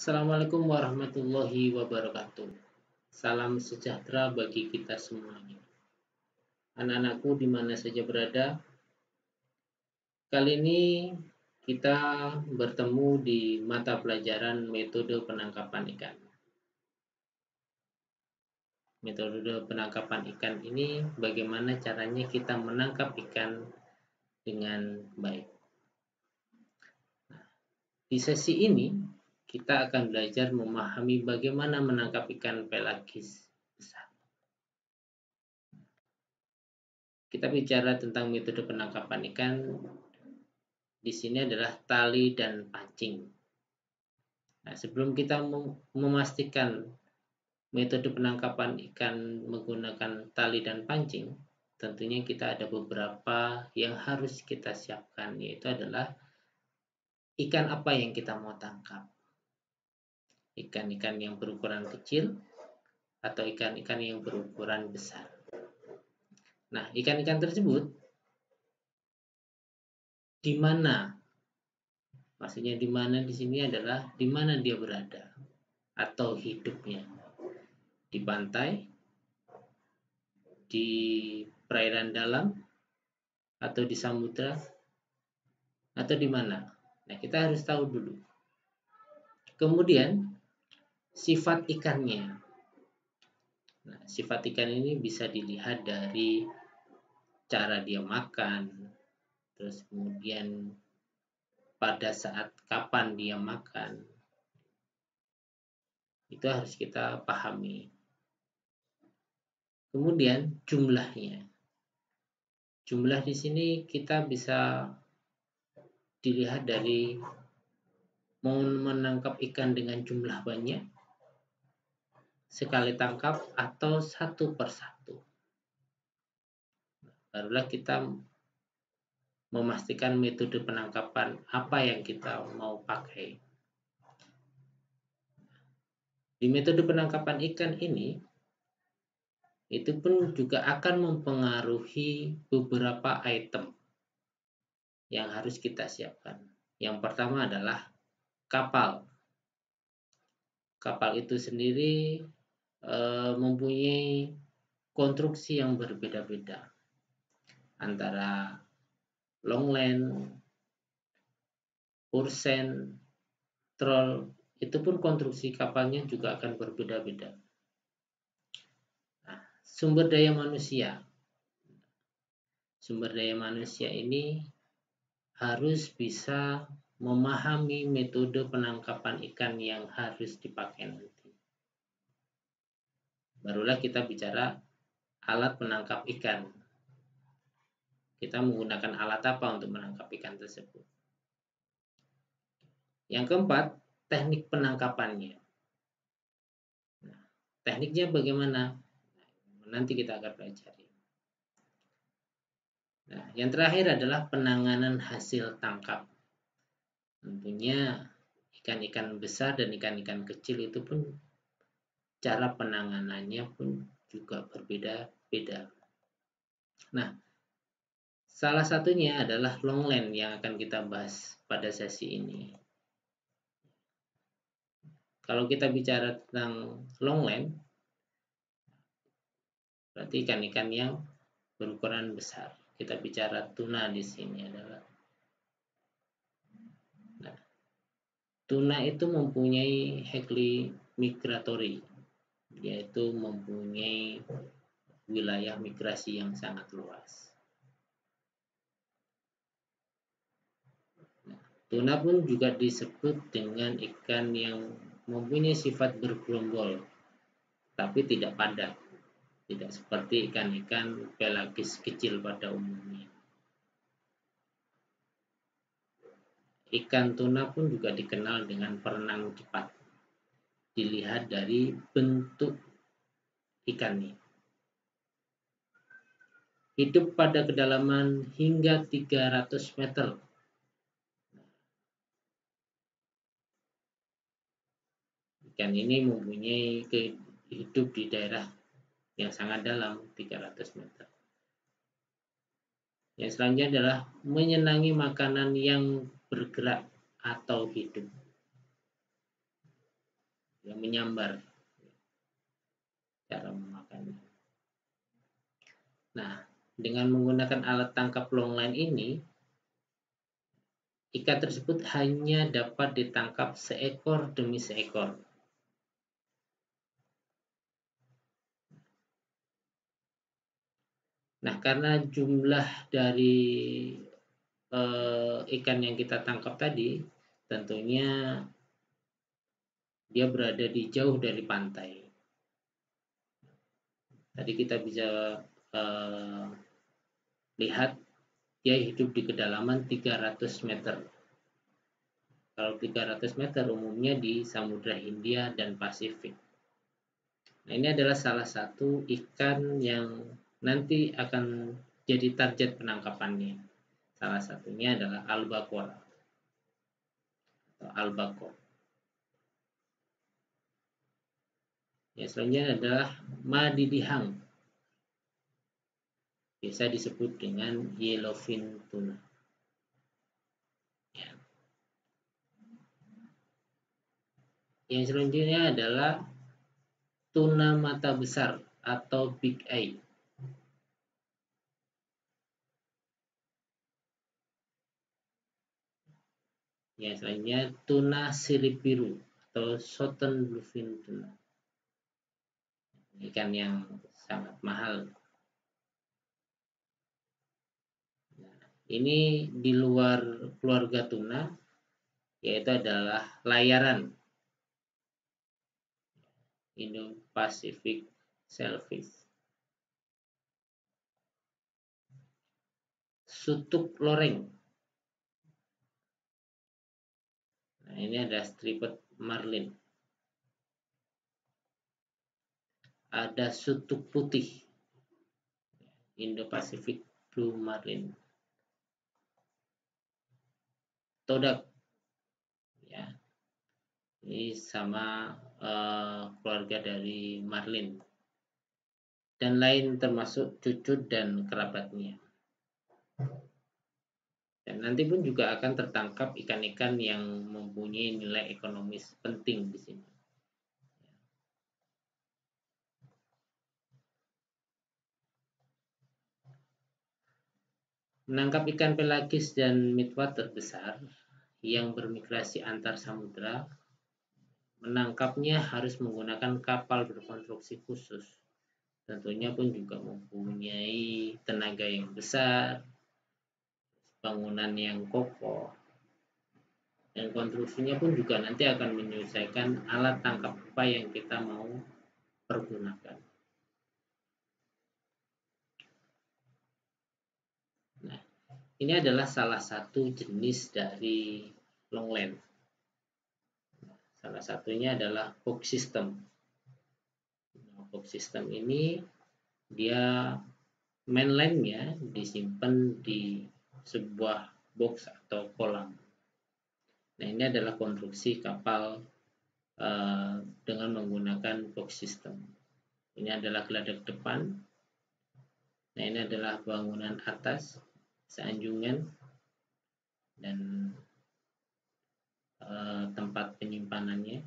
Assalamualaikum warahmatullahi wabarakatuh. Salam sejahtera bagi kita semuanya. Anak-anakku di mana saja berada, kali ini kita bertemu di mata pelajaran metode penangkapan ikan. Metode penangkapan ikan ini bagaimana caranya kita menangkap ikan dengan baik. Di sesi ini kita akan belajar memahami bagaimana menangkap ikan pelagis besar. Kita bicara tentang metode penangkapan ikan, di sini adalah tali dan pancing. Nah, sebelum kita memastikan metode penangkapan ikan menggunakan tali dan pancing, tentunya kita ada beberapa yang harus kita siapkan, yaitu adalah ikan apa yang kita mau tangkap. Ikan-ikan yang berukuran kecil atau ikan-ikan yang berukuran besar. Nah, ikan-ikan tersebut di mana? Maksudnya di mana di sini adalah di mana dia berada atau hidupnya. Di pantai, di perairan dalam, atau di samudra, atau di mana. Nah, kita harus tahu dulu. Kemudian, sifat ikannya. Nah, sifat ikan ini bisa dilihat dari cara dia makan, terus kemudian pada saat kapan dia makan. Itu harus kita pahami. Kemudian jumlahnya. Jumlah di sini kita bisa dilihat dari mau menangkap ikan dengan jumlah banyak, sekali tangkap, atau satu persatu. Barulah kita memastikan metode penangkapan apa yang kita mau pakai. Di metode penangkapan ikan ini, itu pun juga akan mempengaruhi beberapa item yang harus kita siapkan. Yang pertama adalah kapal. Kapal itu sendiri mempunyai konstruksi yang berbeda-beda antara longland, pursen, troll, itu pun konstruksi kapalnya juga akan berbeda-beda. Nah, sumber daya manusia. Sumber daya manusia ini harus bisa memahami metode penangkapan ikan yang harus dipakai nanti. Barulah kita bicara alat penangkap ikan. Kita menggunakan alat apa untuk menangkap ikan tersebut. Yang keempat, teknik penangkapannya. Nah, tekniknya bagaimana? Nanti kita akan pelajari. Nah, yang terakhir adalah penanganan hasil tangkap. Tentunya ikan-ikan besar dan ikan-ikan kecil itu pun cara penanganannya pun juga berbeda-beda. Nah, salah satunya adalah longland yang akan kita bahas pada sesi ini. Kalau kita bicara tentang longland, berarti ikan-ikan yang berukuran besar. Kita bicara tuna di sini adalah. Nah, tuna itu mempunyai hekli migratory, yaitu mempunyai wilayah migrasi yang sangat luas. Tuna pun juga disebut dengan ikan yang mempunyai sifat bergerombol, tapi tidak padat. Tidak seperti ikan-ikan pelagis kecil pada umumnya. Ikan tuna pun juga dikenal dengan perenang cepat. Dilihat dari bentuk ikannya. Hidup pada kedalaman hingga 300 meter. Ikan ini mempunyai hidup di daerah yang sangat dalam, 300 meter. Yang selanjutnya adalah menyenangi makanan yang bergerak atau hidup. yang menyambar cara memakannya. Nah, dengan menggunakan alat tangkap longline ini, ikan tersebut hanya dapat ditangkap seekor demi seekor. Nah, karena jumlah dari ikan yang kita tangkap tadi, tentunya dia berada di jauh dari pantai. Tadi kita bisa lihat dia hidup di kedalaman 300 meter. Kalau 300 meter umumnya di Samudra Hindia dan Pasifik. Nah, ini adalah salah satu ikan yang nanti akan jadi target penangkapannya. Salah satunya adalah albacore atau albacore. Ya, selanjutnya adalah madidihang. Biasa disebut dengan yellowfin tuna. Ya. Yang selanjutnya adalah tuna mata besar atau big eye. Ya, selanjutnya tuna sirip biru atau southern bluefin tuna. Ikan yang sangat mahal. Nah, ini di luar keluarga tuna, yaitu adalah layaran Indo-Pacific shellfish. Sutuk loreng. Nah, ini ada striped marlin. Ada sutuk putih, Indo-Pacific blue marlin. Todak, ya, ini sama keluarga dari marlin. Dan lain termasuk cucut dan kerabatnya. Dan nanti pun juga akan tertangkap ikan-ikan yang mempunyai nilai ekonomis penting di sini. Menangkap ikan pelagis dan midwater besar yang bermigrasi antar samudra, menangkapnya harus menggunakan kapal berkonstruksi khusus. Tentunya pun juga mempunyai tenaga yang besar, bangunan yang kokoh, dan konstruksinya pun juga nanti akan menyesuaikan alat tangkap apa yang kita mau pergunakan. Nah, ini adalah salah satu jenis dari longland. Salah satunya adalah box system. Nah, box system ini dia mainlandnya disimpan di sebuah box atau kolam. Nah, ini adalah konstruksi kapal dengan menggunakan box system. Ini adalah geladak depan. Nah, ini adalah bangunan atas, seanjungan, dan tempat penyimpanannya.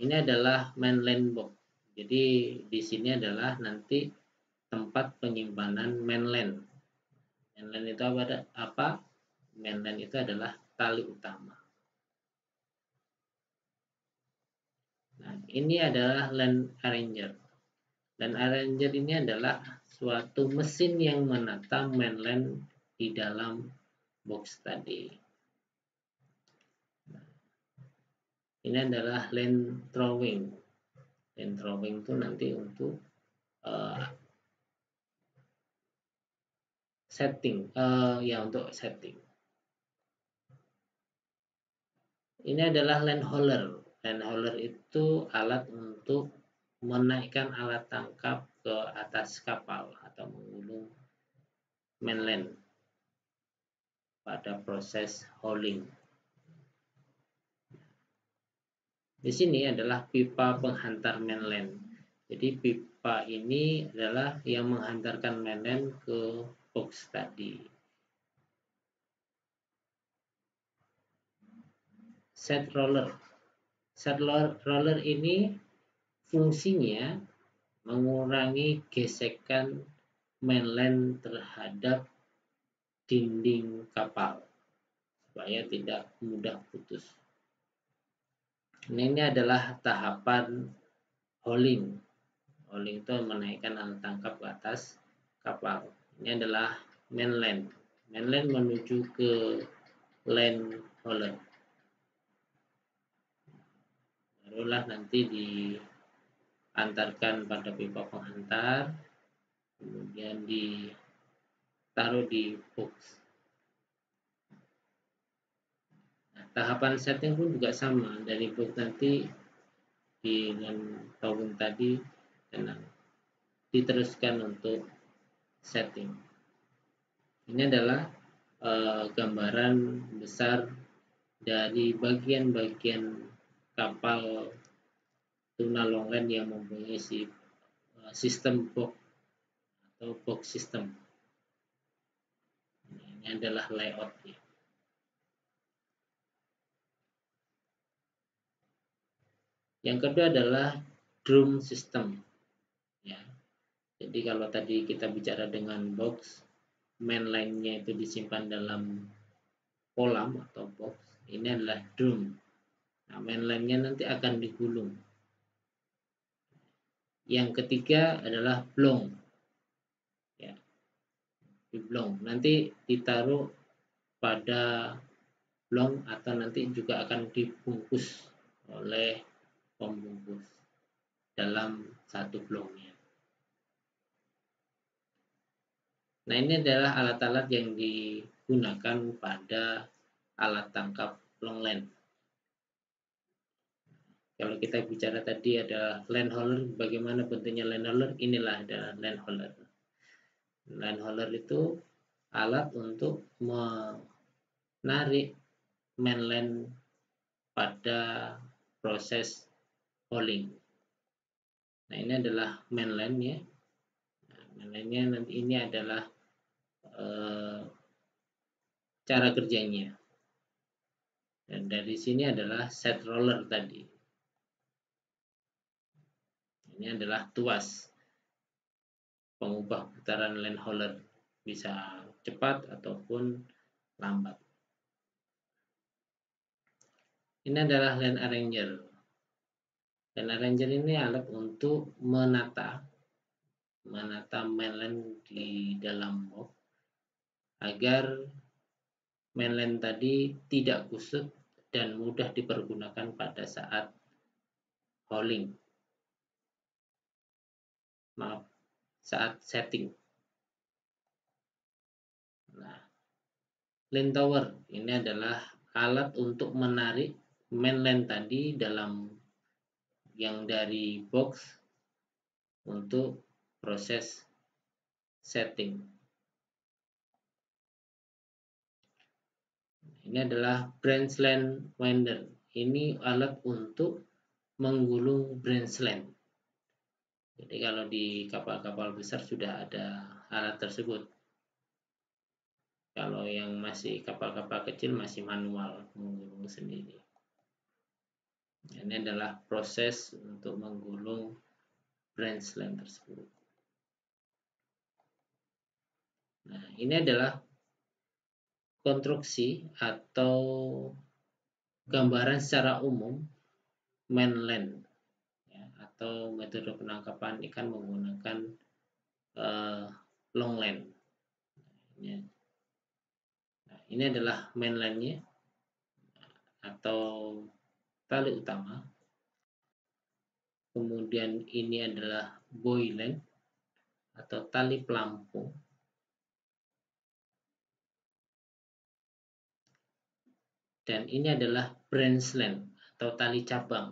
Ini adalah mainland box. Jadi di sini adalah nanti tempat penyimpanan mainland. Mainland itu apa? Mainland itu adalah tali utama. Nah, ini adalah land arranger. Land arranger ini adalah suatu mesin yang menata mainland di dalam box tadi. Nah, ini adalah land throwing. Land throwing itu nanti untuk setting, untuk setting. Ini adalah land hauler. Land hauler itu alat untuk menaikkan alat tangkap ke atas kapal atau menggulung mainland pada proses hauling. Di sini adalah pipa penghantar mainland. Jadi pipa ini adalah yang menghantarkan mainland ke box tadi. Set roller. Set roller ini fungsinya mengurangi gesekan mainland terhadap dinding kapal supaya tidak mudah putus. Ini adalah tahapan hauling. Hauling itu menaikkan alat tangkap ke atas kapal. Ini adalah mainland. Mainland menuju ke land hauler. Barulah nanti diantarkan pada pipa penghantar, kemudian ditaruh di box. Nah, tahapan setting pun juga sama, dari box nanti dengan tahun tadi dan diteruskan untuk setting. Ini adalah gambaran besar dari bagian-bagian kapal tuna longland yang mempunyai sistem box atau box system. Ini adalah layoutnya. Yang kedua adalah drum system. Ya. Jadi kalau tadi kita bicara dengan box, mainline-nya itu disimpan dalam kolam atau box. Ini adalah drum. Nah, mainline-nya nanti akan digulung. Yang ketiga adalah blong. Ya, di blong. Nanti ditaruh pada blong atau nanti juga akan dibungkus oleh pembungkus dalam satu blongnya. Nah, ini adalah alat-alat yang digunakan pada alat tangkap longland. Kalau kita bicara tadi ada land hauler, bagaimana bentuknya land hauler? Inilah adalah land hauler. Land hauler itu alat untuk menarik mainland pada proses hauling. Nah, ini adalah mainlandnya. Nah, mainlandnya nanti ini adalah cara kerjanya. Dan dari sini adalah set roller tadi. Ini adalah tuas pengubah putaran land hauler, bisa cepat ataupun lambat. Ini adalah land arranger. Land arranger ini alat untuk menata mainland di dalam box agar mainland tadi tidak kusut dan mudah dipergunakan pada saat hauling. Saat setting. Nah, land tower ini adalah alat untuk menarik mainland tadi dalam yang dari box untuk proses setting. Ini adalah branch land winder. Ini alat untuk menggulung branch land. Jadi kalau di kapal-kapal besar sudah ada alat tersebut. Kalau yang masih kapal-kapal kecil masih manual menggulung sendiri. Ini adalah proses untuk menggulung branch land tersebut. Nah, ini adalah konstruksi atau gambaran secara umum mainland ya, atau metode penangkapan ikan menggunakan longland. Nah, ini adalah mainlandnya atau tali utama. Kemudian ini adalah buoy land atau tali pelampung. Dan ini adalah branch land atau tali cabang.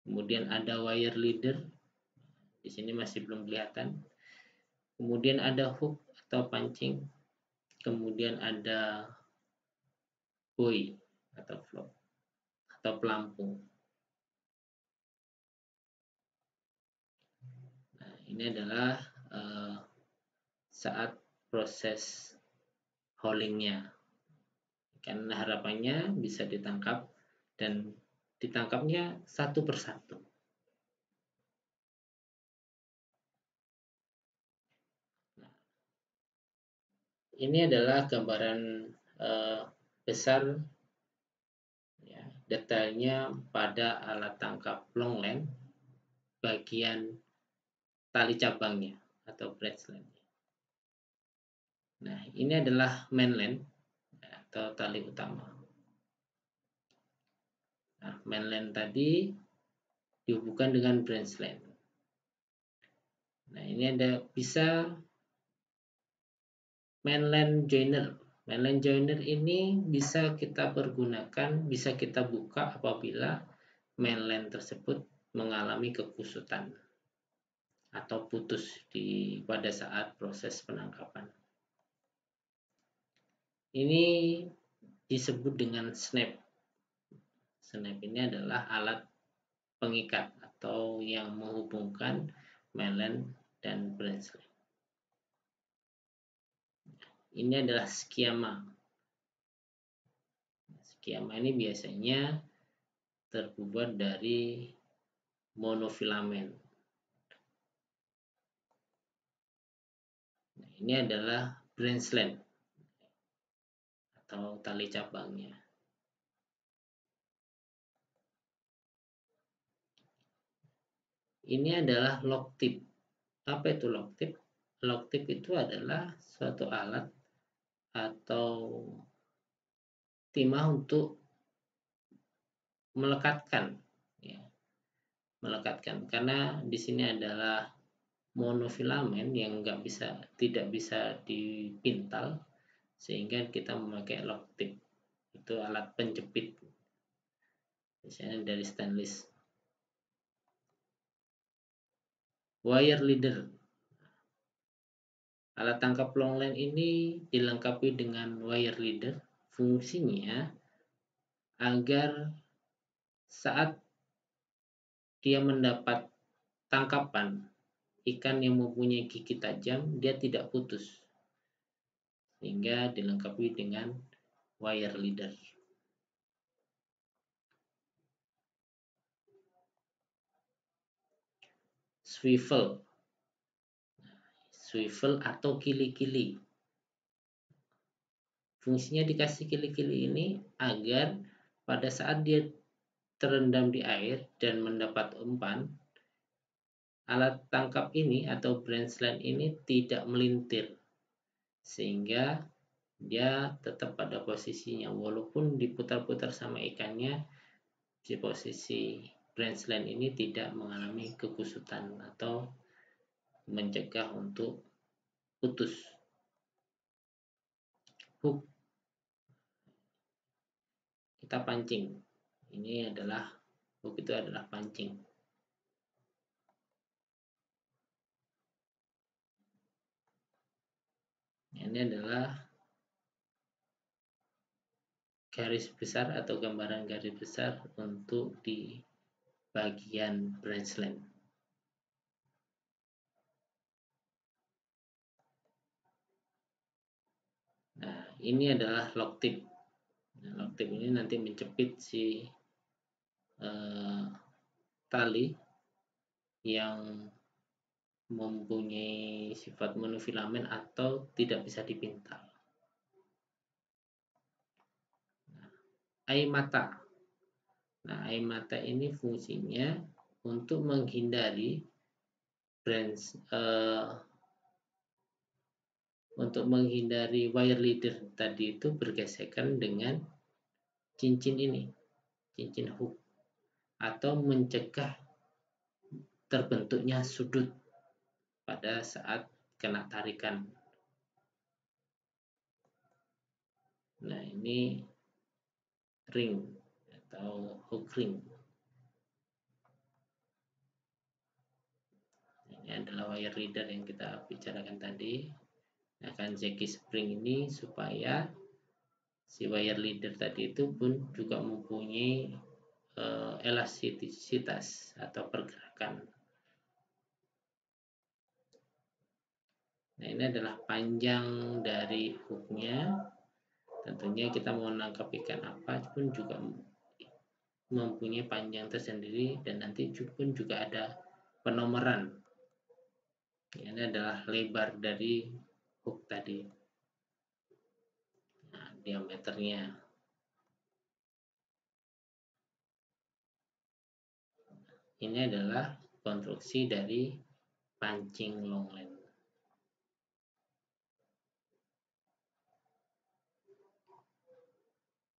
Kemudian ada wire leader. Di sini masih belum kelihatan. Kemudian ada hook atau pancing. Kemudian ada buoy atau float atau pelampung. Nah, ini adalah saat proses holdingnya, karena harapannya bisa ditangkap dan ditangkapnya satu persatu. Nah, ini adalah gambaran besar ya, detailnya pada alat tangkap longline bagian tali cabangnya atau branch line. Nah, ini adalah mainline atau tali utama. Nah, mainline tadi dihubungkan dengan branch line. Nah, ini ada bisa mainline joiner. Mainline joiner ini bisa kita pergunakan, bisa kita buka apabila mainline tersebut mengalami kekusutan atau putus pada saat proses penangkapan. Ini disebut dengan snap. Snap ini adalah alat pengikat atau yang menghubungkan mainline dan branch line. Ini adalah skema. Skema ini biasanya terbuat dari monofilamen. Nah, ini adalah branch line atau tali cabangnya. Ini adalah lock tip. Apa itu lock tip? Lock tip itu adalah suatu alat atau timah untuk melekatkan, ya, melekatkan. Karena di sini adalah monofilamen yang tidak bisa dipintal, sehingga kita memakai lock tip. Itu alat penjepit, misalnya dari stainless. Wire leader. Alat tangkap longline ini dilengkapi dengan wire leader. Fungsinya agar saat dia mendapat tangkapan ikan yang mempunyai gigi tajam, dia tidak putus, sehingga dilengkapi dengan wire leader. Swivel atau kili-kili. Fungsinya dikasih kili-kili ini agar pada saat dia terendam di air dan mendapat umpan, alat tangkap ini atau branch line ini tidak melintir, sehingga dia tetap pada posisinya walaupun diputar-putar sama ikannya. Di posisi branch line ini tidak mengalami kekusutan atau mencegah untuk putus. Hook, kita pancing. Ini adalah hook, itu adalah pancing. Ini adalah garis besar atau gambaran garis besar untuk di bagian branch line. Nah, ini adalah lock tip. Nah, lock tip ini nanti menjepit si tali yang mempunyai sifat monofilamen atau tidak bisa dipintal. Eye mata. Nah, eye mata ini fungsinya untuk menghindari wire leader tadi itu bergesekan dengan cincin ini, cincin hook, atau mencegah terbentuknya sudut pada saat kena tarikan. Nah, ini ring atau hook ring. Ini adalah wire leader yang kita bicarakan tadi. Akan jackie spring ini supaya si wire leader tadi itu pun juga mempunyai elastisitas atau pergerakan. Nah, ini adalah panjang dari hooknya. Tentunya kita mau nangkap ikan apa pun juga mempunyai panjang tersendiri, dan nanti pun juga ada penomoran. Ini adalah lebar dari hook tadi. Nah, diameternya. Ini adalah konstruksi dari pancing longline.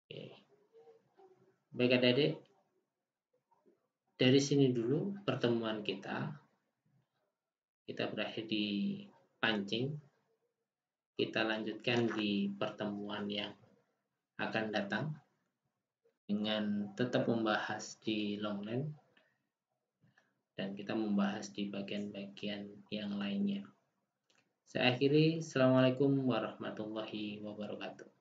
Oke. Baik adik-adik, dari sini dulu pertemuan kita. Kita berakhir di pancing. Kita lanjutkan di pertemuan yang akan datang dengan tetap membahas di longline, dan kita membahas di bagian-bagian yang lainnya. Saya akhiri, Assalamualaikum warahmatullahi wabarakatuh.